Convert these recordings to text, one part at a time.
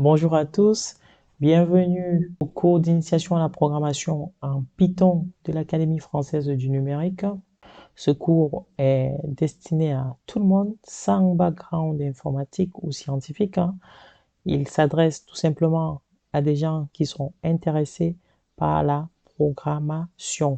Bonjour à tous, bienvenue au cours d'initiation à la programmation en Python de l'Académie française du numérique. Ce cours est destiné à tout le monde sans background informatique ou scientifique. Il s'adresse tout simplement à des gens qui sont intéressés par la programmation.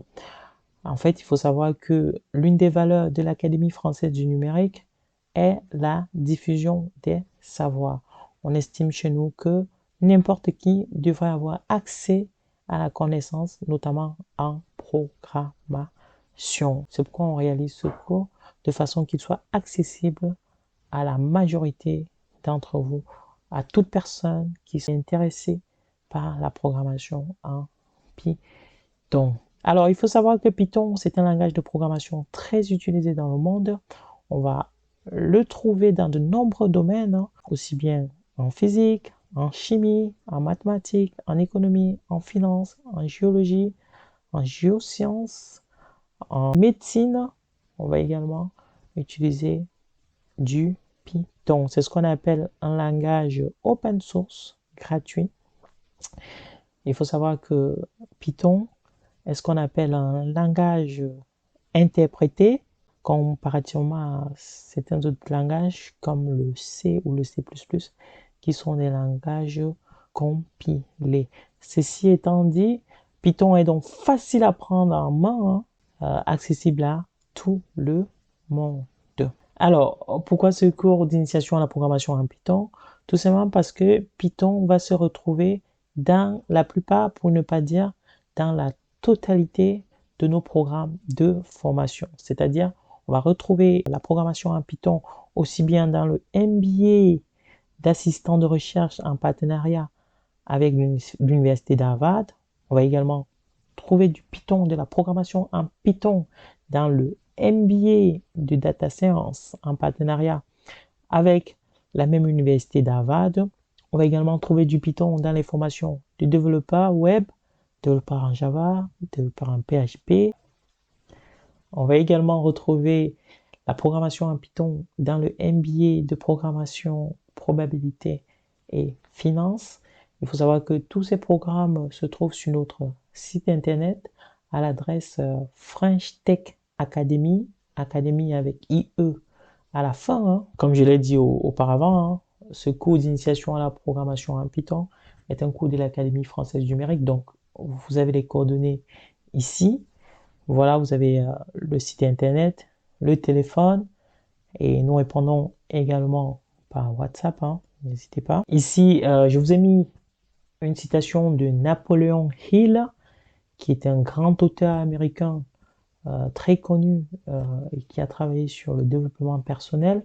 En fait, il faut savoir que l'une des valeurs de l'Académie française du numérique est la diffusion des savoirs. On estime chez nous que n'importe qui devrait avoir accès à la connaissance, notamment en programmation. C'est pourquoi on réalise ce cours de façon qu'il soit accessible à la majorité d'entre vous, à toute personne qui est intéressée par la programmation en Python. Alors, il faut savoir que Python, c'est un langage de programmation très utilisé dans le monde. On va le trouver dans de nombreux domaines, aussi bien en physique, en chimie, en mathématiques, en économie, en finance, en géologie, en géosciences, en médecine. On va également utiliser du Python. C'est ce qu'on appelle un langage open source, gratuit. Il faut savoir que Python est ce qu'on appelle un langage interprété comparativement à certains autres langages comme le C ou le C++, qui sont des langages compilés. Ceci étant dit, Python est donc facile à prendre en main, accessible à tout le monde. Alors, pourquoi ce cours d'initiation à la programmation en Python? Tout simplement parce que Python va se retrouver dans la plupart, pour ne pas dire dans la totalité de nos programmes de formation. C'est-à-dire, on va retrouver la programmation en Python aussi bien dans le MBA d'assistant de recherche en partenariat avec l'Université d'Harvard. On va également trouver du Python, de la programmation en Python dans le MBA de Data Science en partenariat avec la même université d'Harvard. On va également trouver du Python dans les formations de développeurs web, développeurs en Java, développeurs en PHP. On va également retrouver la programmation en Python dans le MBA de programmation, probabilité et finance. Il faut savoir que tous ces programmes se trouvent sur notre site internet à l'adresse French Tech Academy, Academy avec IE à la fin. Comme je l'ai dit auparavant, ce cours d'initiation à la programmation en Python est un cours de l'Académie française du numérique. Donc, vous avez les coordonnées ici. Voilà, vous avez le site internet, le téléphone, et nous répondons également par WhatsApp, n'hésitez pas. Ici, je vous ai mis une citation de Napoleon Hill, qui est un grand auteur américain très connu et qui a travaillé sur le développement personnel,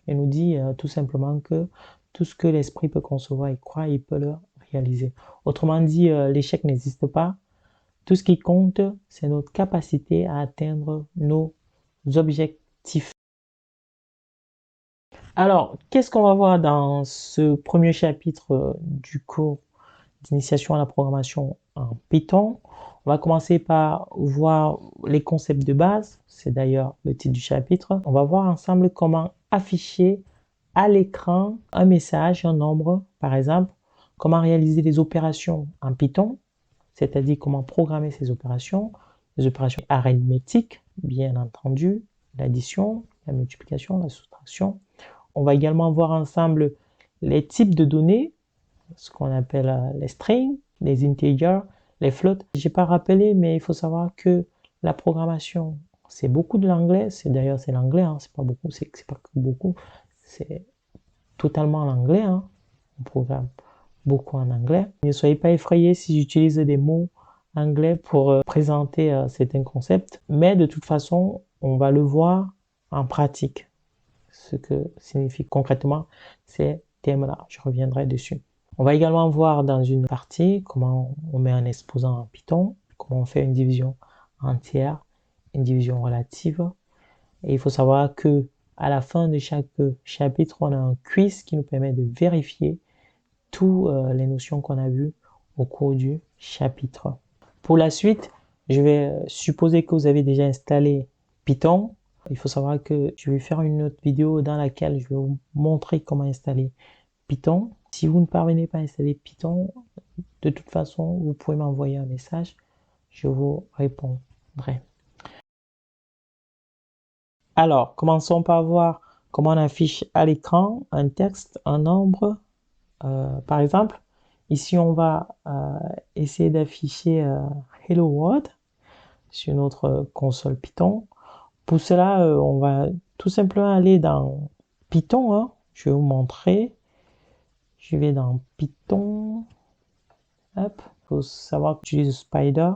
et nous dit tout simplement que tout ce que l'esprit peut concevoir et croire, il peut le réaliser. Autrement dit, l'échec n'existe pas. Tout ce qui compte, c'est notre capacité à atteindre nos objectifs. Alors, qu'est-ce qu'on va voir dans ce premier chapitre du cours d'initiation à la programmation en Python? On va commencer par voir les concepts de base, c'est d'ailleurs le titre du chapitre. On va voir ensemble comment afficher à l'écran un message, un nombre, par exemple, comment réaliser des opérations en Python, c'est-à-dire comment programmer ces opérations, les opérations arithmétiques, bien entendu, l'addition, la multiplication, la soustraction. On va également voir ensemble les types de données, ce qu'on appelle les strings, les integers, les floats. J'ai pas rappelé, mais il faut savoir que la programmation, c'est beaucoup de l'anglais. D'ailleurs c'est l'anglais, c'est pas beaucoup, c'est pas que beaucoup, c'est totalement l'anglais. On programme beaucoup en anglais. Ne soyez pas effrayés si j'utilise des mots anglais pour présenter certains concepts, mais de toute façon, on va le voir en pratique, ce que signifie concrètement ces termes-là. Je reviendrai dessus. On va également voir dans une partie comment on met un exposant en Python, comment on fait une division entière, une division relative. Et il faut savoir que à la fin de chaque chapitre, on a un quiz qui nous permet de vérifier toutes les notions qu'on a vues au cours du chapitre. Pour la suite, je vais supposer que vous avez déjà installé Python. Il faut savoir que je vais faire une autre vidéo dans laquelle je vais vous montrer comment installer Python. Si vous ne parvenez pas à installer Python, de toute façon, vous pouvez m'envoyer un message, je vous répondrai. Alors, commençons par voir comment on affiche à l'écran un texte, un nombre. Par exemple, ici, on va essayer d'afficher Hello World sur notre console Python. Pour cela, on va tout simplement aller dans Python, hein. Je vais vous montrer. Je vais dans Python. Hop. Il faut savoir que j'utilise Spider.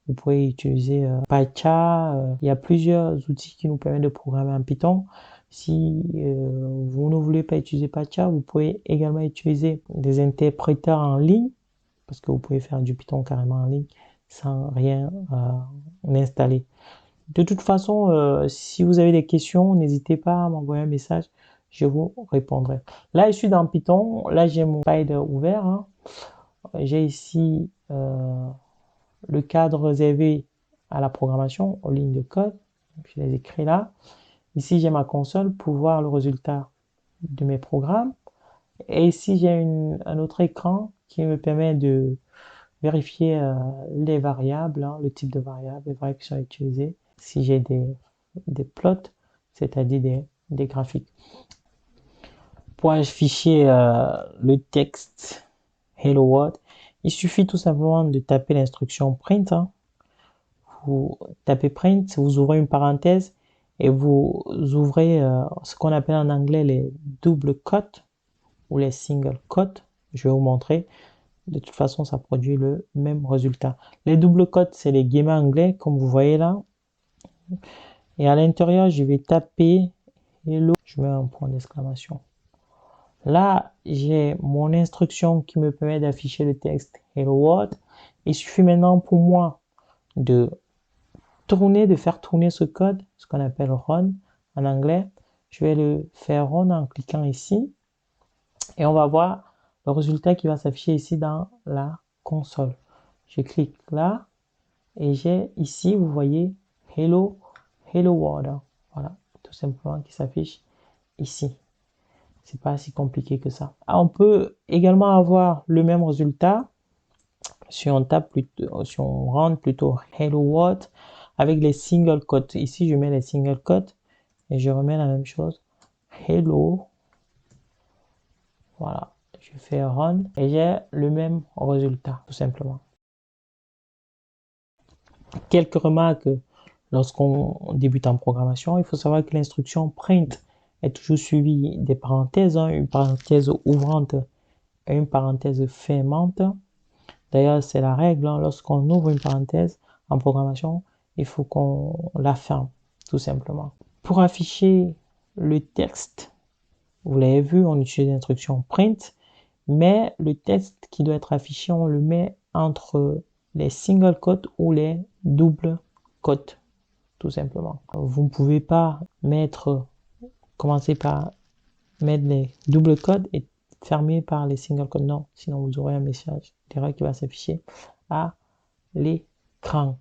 Vous pouvez utiliser PyCharm. Il y a plusieurs outils qui nous permettent de programmer en Python. Si vous ne voulez pas utiliser PyCharm, vous pouvez également utiliser des interpréteurs en ligne, parce que vous pouvez faire du Python carrément en ligne sans rien installer. De toute façon, si vous avez des questions, n'hésitez pas à m'envoyer un message, je vous répondrai. Là, je suis dans Python, là j'ai mon Spider ouvert, hein. J'ai ici le cadre réservé à la programmation aux lignes de code. Je les écris là. Ici, j'ai ma console pour voir le résultat de mes programmes. Et ici, j'ai un autre écran qui me permet de vérifier les variables, hein, le type de variables, les variables qui sont utilisées. Si j'ai des plots, c'est-à-dire des graphiques. Pour afficher le texte Hello World, il suffit tout simplement de taper l'instruction print, hein. Vous tapez print, vous ouvrez une parenthèse et vous ouvrez ce qu'on appelle en anglais les double quotes ou les single quotes. Je vais vous montrer. De toute façon, ça produit le même résultat. Les double quotes, c'est les guillemets anglais, comme vous voyez là. Et à l'intérieur, je vais taper hello. Je mets un point d'exclamation. Là, j'ai mon instruction qui me permet d'afficher le texte Hello World. Il suffit maintenant pour moi de faire tourner ce code, ce qu'on appelle run en anglais. Je vais le faire run en cliquant ici. Et on va voir le résultat qui va s'afficher ici dans la console. Je clique là et j'ai ici, vous voyez, Hello World. Voilà, tout simplement qui s'affiche ici. C'est pas si compliqué que ça. On peut également avoir le même résultat si on tape plutôt, si on rentre plutôt Hello World avec les single quotes. Ici, je mets les single quotes et je remets la même chose. Hello. Voilà. Je fais run et j'ai le même résultat, tout simplement. Quelques remarques lorsqu'on débute en programmation. Il faut savoir que l'instruction print est toujours suivie des parenthèses, hein, une parenthèse ouvrante et une parenthèse fermante. D'ailleurs, c'est la règle, hein, lorsqu'on ouvre une parenthèse en programmation, il faut qu'on la ferme, tout simplement. Pour afficher le texte, vous l'avez vu, on utilise l'instruction print, mais le texte qui doit être affiché, on le met entre les single quotes ou les doubles quotes, tout simplement. Vous ne pouvez pas commencer par mettre les doubles quotes et fermer par les single quotes, non, sinon vous aurez un message d'erreur qui va s'afficher à l'écran.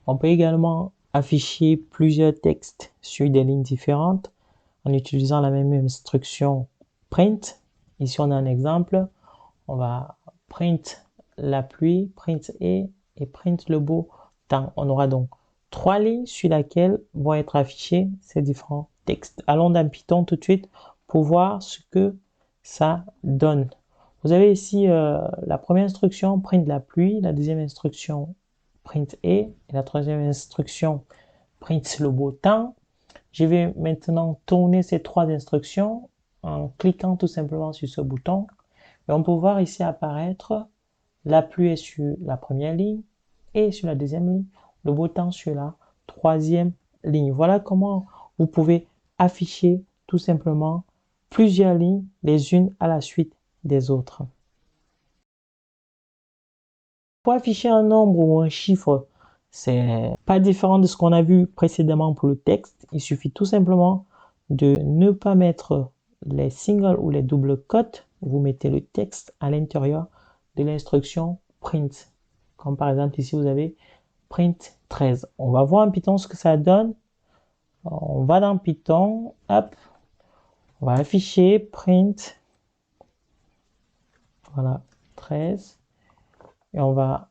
On peut également afficher plusieurs textes sur des lignes différentes en utilisant la même instruction print. Ici, on a un exemple. On va print la pluie, print et print le beau temps. On aura donc 3 lignes sur lesquelles vont être affichés ces différents textes. Allons dans Python tout de suite pour voir ce que ça donne. Vous avez ici la première instruction, print la pluie, la deuxième instruction, print et la troisième instruction, print le beau temps. Je vais maintenant tourner ces 3 instructions en cliquant tout simplement sur ce bouton. Et on peut voir ici apparaître la pluie est sur la première ligne et sur la deuxième ligne, le beau temps sur la troisième ligne. Voilà comment vous pouvez afficher tout simplement plusieurs lignes les unes à la suite des autres. Pour afficher un nombre ou un chiffre, c'est pas différent de ce qu'on a vu précédemment pour le texte. Il suffit tout simplement de ne pas mettre les singles ou les doubles quotes. Vous mettez le texte à l'intérieur de l'instruction print. Comme par exemple ici, vous avez print 13. On va voir en Python ce que ça donne. On va dans Python, hop, On va afficher print, voilà, 13. Et on va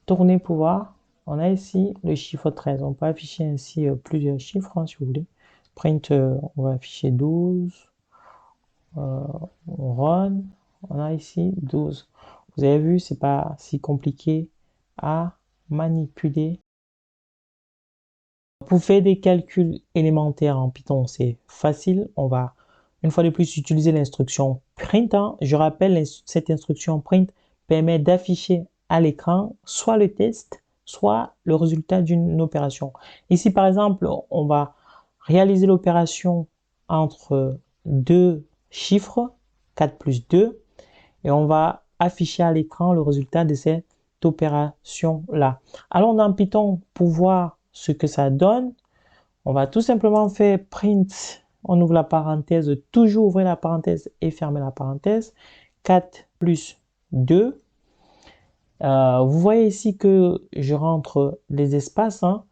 tourner pour voir. On a ici le chiffre 13. On peut afficher ainsi plusieurs chiffres, hein, si vous voulez. Print, on va afficher 12. Run, on a ici 12. Vous avez vu, c'est pas si compliqué à manipuler. Pour faire des calculs élémentaires en Python, c'est facile. On va une fois de plus utiliser l'instruction print, hein. Je rappelle, cette instruction print permet d'afficher à l'écran soit le test, soit le résultat d'une opération. Ici, par exemple, on va réaliser l'opération entre deux chiffres, 4 plus 2, et on va afficher à l'écran le résultat de cette opération-là. Alors, dans Python, pour voir ce que ça donne, on va tout simplement faire print, on ouvre la parenthèse, toujours ouvrir la parenthèse et fermer la parenthèse, 4 plus 2. Vous voyez ici que je rentre les espaces, hein.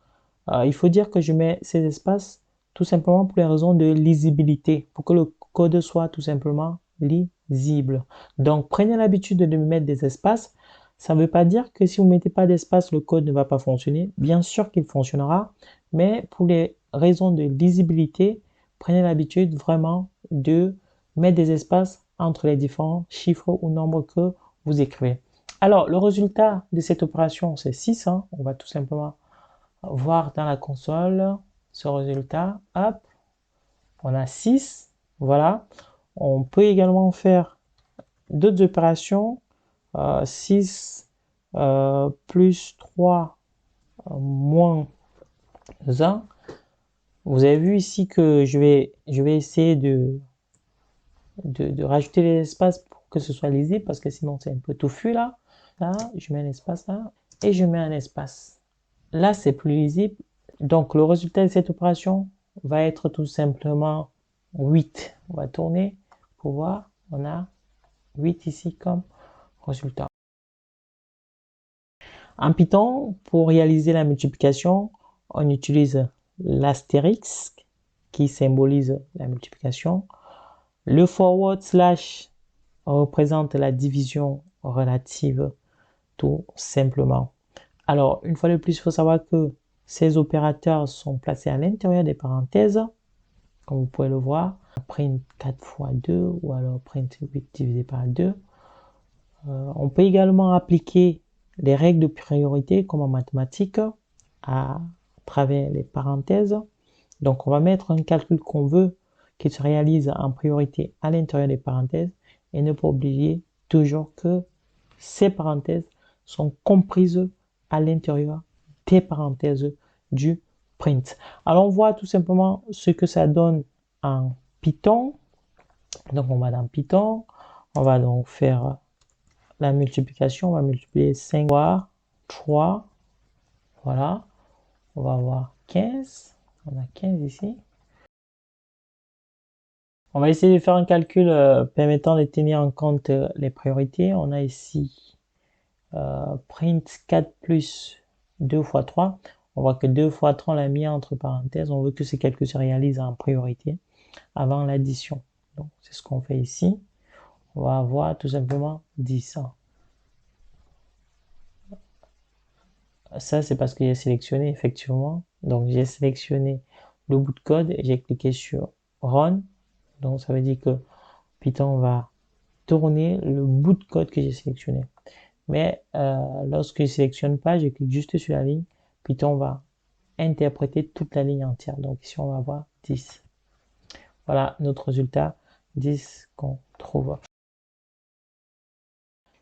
Il faut dire que je mets ces espaces tout simplement pour les raisons de lisibilité, pour que le code soit tout simplement lisible. Donc, prenez l'habitude de mettre des espaces. Ça ne veut pas dire que si vous ne mettez pas d'espace, le code ne va pas fonctionner. Bien sûr qu'il fonctionnera, mais pour les raisons de lisibilité, prenez l'habitude vraiment de mettre des espaces entre les différents chiffres ou nombres que vous écrivez. Alors, le résultat de cette opération, c'est 6. Hein. On va tout simplement voir dans la console ce résultat. Hop, on a 6. Voilà. On peut également faire d'autres opérations. 6 plus 3 moins 1. Vous avez vu ici que je vais essayer de rajouter les espaces pour que ce soit lisible parce que sinon c'est un peu touffu là. Là, je mets un espace là et je mets un espace. Là, c'est plus lisible. Donc, le résultat de cette opération va être tout simplement 8. On va tourner pour voir. On a 8 ici comme résultat. En Python, pour réaliser la multiplication, on utilise l'astérisque qui symbolise la multiplication. Le forward slash représente la division relative tout simplement. Alors, une fois de plus, il faut savoir que ces opérateurs sont placés à l'intérieur des parenthèses, comme vous pouvez le voir. Print 4 fois 2 ou alors print 8 divisé par 2. On peut également appliquer les règles de priorité comme en mathématiques à travers les parenthèses. Donc, on va mettre un calcul qu'on veut qui se réalise en priorité à l'intérieur des parenthèses et ne pas oublier toujours que ces parenthèses sont comprises à l'intérieur des parenthèses du print. Alors, on voit tout simplement ce que ça donne en Python. Donc, on va dans Python. On va donc faire la multiplication. On va multiplier 5 fois 3. Voilà. On va avoir 15. On a 15 ici. On va essayer de faire un calcul permettant de tenir en compte les priorités. On a ici print 4 plus 2 fois 3. On voit que 2 fois 3, on l'a mis entre parenthèses. On veut que ces calculs se réalisent en priorité avant l'addition. Donc, c'est ce qu'on fait ici. On va avoir tout simplement 10. Ça, c'est parce que j'ai sélectionné effectivement. Donc, j'ai sélectionné le bout de code et j'ai cliqué sur Run. Donc, ça veut dire que Python va tourner le bout de code que j'ai sélectionné. Mais lorsque je ne sélectionne pas, je clique juste sur la ligne. Python va interpréter toute la ligne entière. Donc ici, on va avoir 10. Voilà notre résultat, 10 qu'on trouve.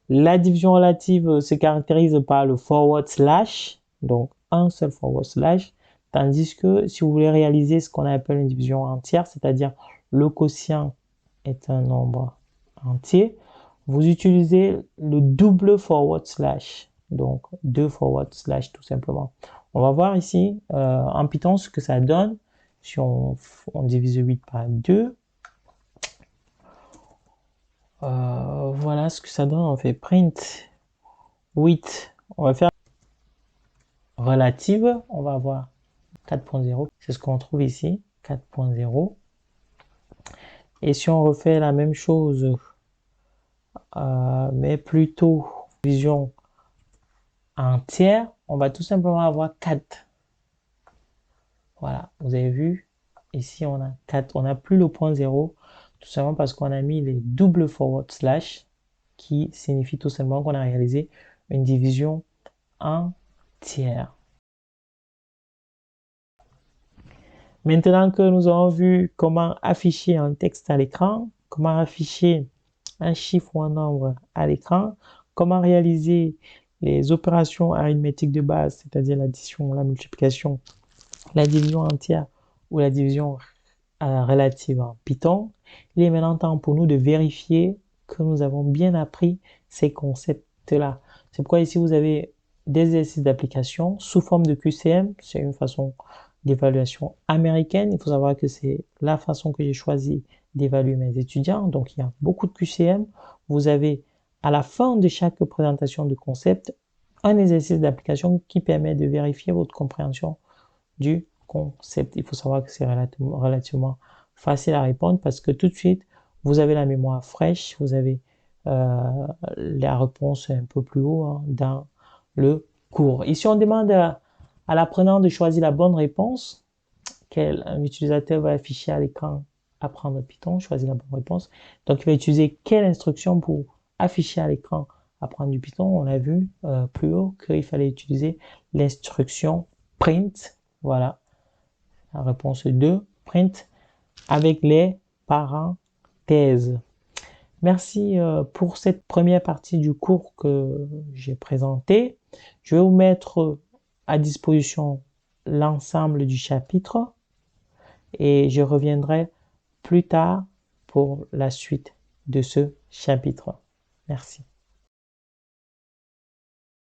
La division relative se caractérise par le forward slash, donc un seul forward slash, tandis que si vous voulez réaliser ce qu'on appelle une division entière, c'est-à-dire le quotient est un nombre entier, vous utilisez le double forward slash, donc 2 forward slash tout simplement. On va voir ici en Python ce que ça donne si on divise 8 par 2. Voilà ce que ça donne. On fait print 8. On va faire relative. On va avoir 4.0. C'est ce qu'on trouve ici. 4.0. Et si on refait la même chose, mais plutôt division entière, on va tout simplement avoir 4. Voilà, vous avez vu, ici on a 4, on n'a plus le point 0, tout simplement parce qu'on a mis les double forward slash, qui signifie tout simplement qu'on a réalisé une division entière. Maintenant que nous avons vu comment afficher un texte à l'écran, comment afficher un chiffre ou un nombre à l'écran, comment réaliser les opérations arithmétiques de base, c'est-à-dire l'addition, la multiplication, la division entière ou la division relative en Python, il est maintenant temps pour nous de vérifier que nous avons bien appris ces concepts-là. C'est pourquoi ici vous avez des exercices d'application sous forme de QCM. C'est une façon d'évaluation américaine. Il faut savoir que c'est la façon que j'ai choisi d'évaluer mes étudiants. Donc il y a beaucoup de QCM. Vous avez à la fin de chaque présentation de concept un exercice d'application qui permet de vérifier votre compréhension du concept. Il faut savoir que c'est relativement facile à répondre parce que tout de suite, vous avez la mémoire fraîche, vous avez la réponse un peu plus haut hein, dans le cours. Ici, on demande à l'apprenant de choisir la bonne réponse qu'un utilisateur va afficher à l'écran apprendre Python, choisir la bonne réponse. Donc, il va utiliser quelle instruction pour afficher à l'écran apprendre du Python. On a vu plus haut qu'il fallait utiliser l'instruction print. Voilà, la réponse 2, print avec les parenthèses. Merci pour cette première partie du cours que j'ai présenté. Je vais vous mettre à disposition l'ensemble du chapitre et je reviendrai plus tard pour la suite de ce chapitre. Merci.